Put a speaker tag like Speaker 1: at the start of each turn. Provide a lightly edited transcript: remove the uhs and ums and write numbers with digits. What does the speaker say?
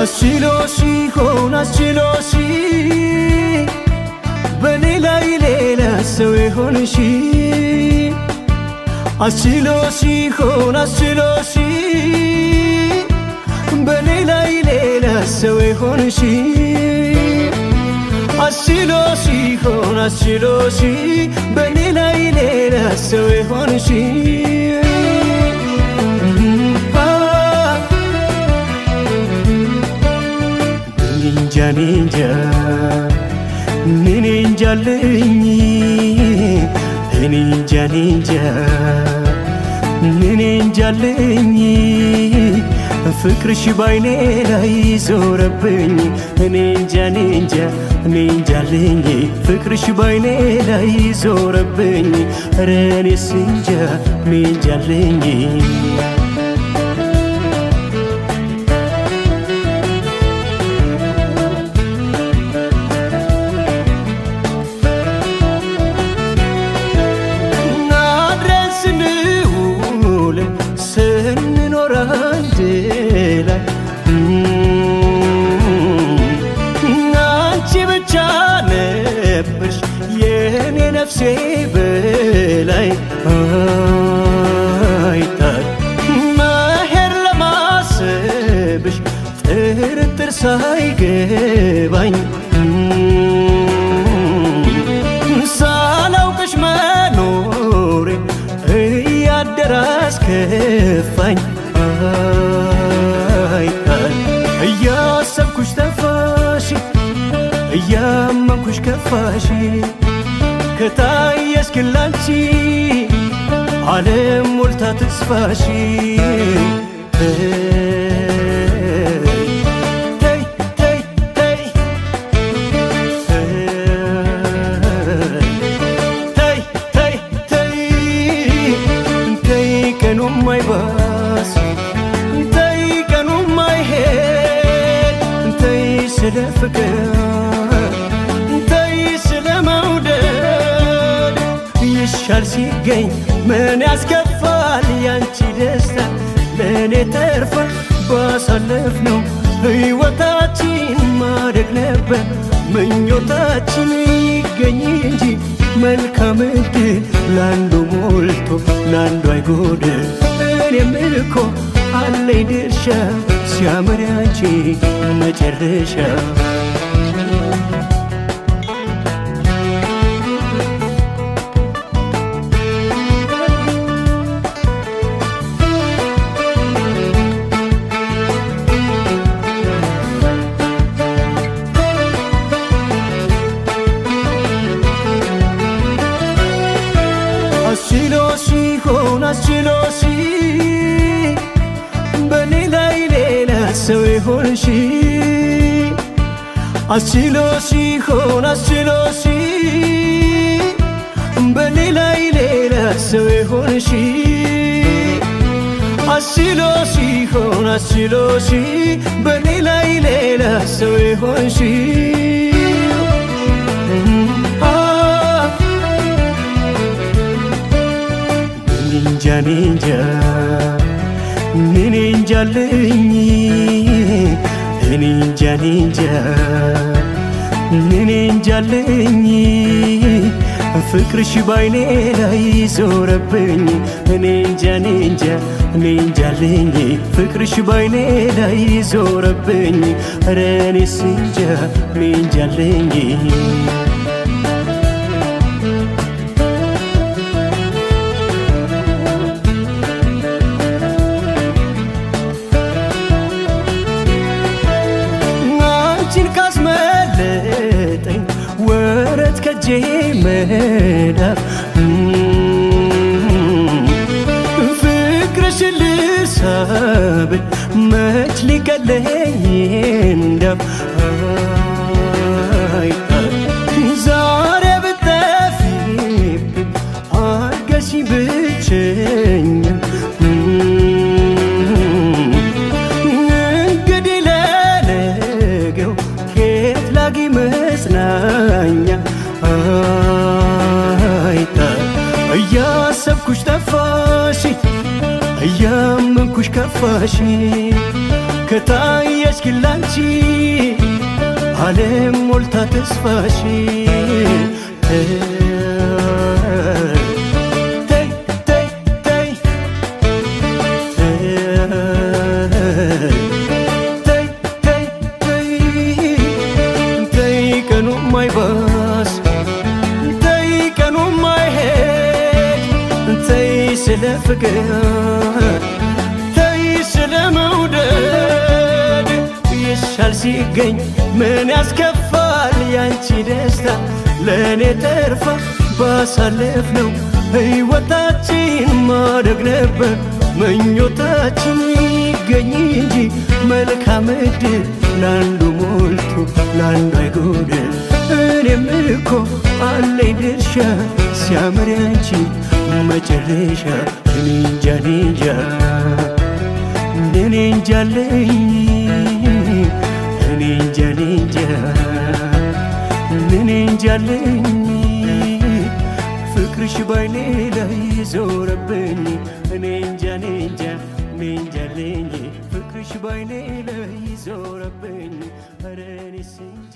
Speaker 1: አስችሎሽ ሆን አስችሎሽ በኔ ላይ ሌላ ሰው ይሆንሽ አስችሎሽ ሆን አስችሎሽ በኔ ላይ ሌላ ሰው ይሆንሽ አስችሎሽ ሆን አስችሎሽ በኔ ላይ ሌላ ሰው ይሆንሽ ninja ninja ninja ninja ፍቅርሽ ባይኔ ላይ ዞረብኝ ninja ninja ninja ፍቅርሽ ባይኔ ላይ ዞረብኝ ኧረ እኔስ እንጃ ninja ነፍሴ በላይ አይጣል መሄድ ለማሰብሽ ጥርጥር ሳይገባኝ ሳላውቅሽ መኖሬ እያደረ አስከፋኝ አይጣል እያሰብኩሽ ጠፋሽ እያመንኩሽ ከፋሽ ከታየሽ ግን ላንቺ ዓለም ሞልታ ተስፋሽ ተይ ተይ ተይ ተይ ተይ ተይ ተይ ቀኑም አይባስ ተይ ቀኑም አይሄድ ተይ ስለ ፍቅር ይሻል ሲገኝ ምን ያስከፋል ያንቺ ደስታ ለኔ ተርፋ ባሳለፍነው ሕይወታችን ማደግ ነበር ምኞታችን ይገኝ እንጂ መልካም ዕድል ላንዱ ሞልቶ ላንዱ አይጎድል እኔም እኮ አለኝ ድርሻ ሲያምር ያንቺ መጨረሻ አስችሎሽ በኔ ላይ ሌላ ሰው ይሆንሽ አስችሎሽ ሆን አስችሎሽ በኔ ላይ ሌላ ሰው ይሆንሽ አስችሎሽ ሆን አስችሎሽ በኔ ላይ ሌላ ሰው ይሆንሽ ninja ninja ninja ninja ninja ፍቅርሽ ባይኔ ላይ ዞረብኝ ninja ninja ninja ፍቅርሽ ባይኔ ላይ ዞረብኝ ኧረ እኔስ እንጃ ninja ካስመለጠኝ ወረት ከጄ መዳፍ ፍቅርሽን ልሳብል መች ሊቀለኝ እንዳፍ ዛሬ ብትጠፊብኝ የት ላጊ መጽናኛ አይታ እያሰብኩሽ ጠፋሽ እያመንኩሽ ከፋሽ ከታየሽ ግን ላንቺ ዓለም ሞልታ ተስፋሽ ቀኑ ማይባስ ተይ ቀኑ ማይሄድ ተይ ስለ ፍቅር ተይ ስለ መውደድ ይሻል ሲገኝ ምን ያስከፋል ያንቺ ደስታ ለእኔ ተርፋ ባሳለፍነው ሕይወታችን ማደግ ነበር ምኞታችን ይገኝ እንጂ መልካም ዕድል ላንዱ ሞልቶ ላንዱ አይጎድል እኔም እኮ አለኝ ድርሻ ሲያምር ያንቺ መጨረሻ እኔ እንጃ እኔ እንጃ አለኝ እኔ እንጃ አለኝ ፍቅርሽ ባይኔ ላይ ዞረብኝ እኔ እንጃ አለኝ ፍቅርሽ ባይኔ ላይ ዞረብኝ ኧረ እኔስ እንጃ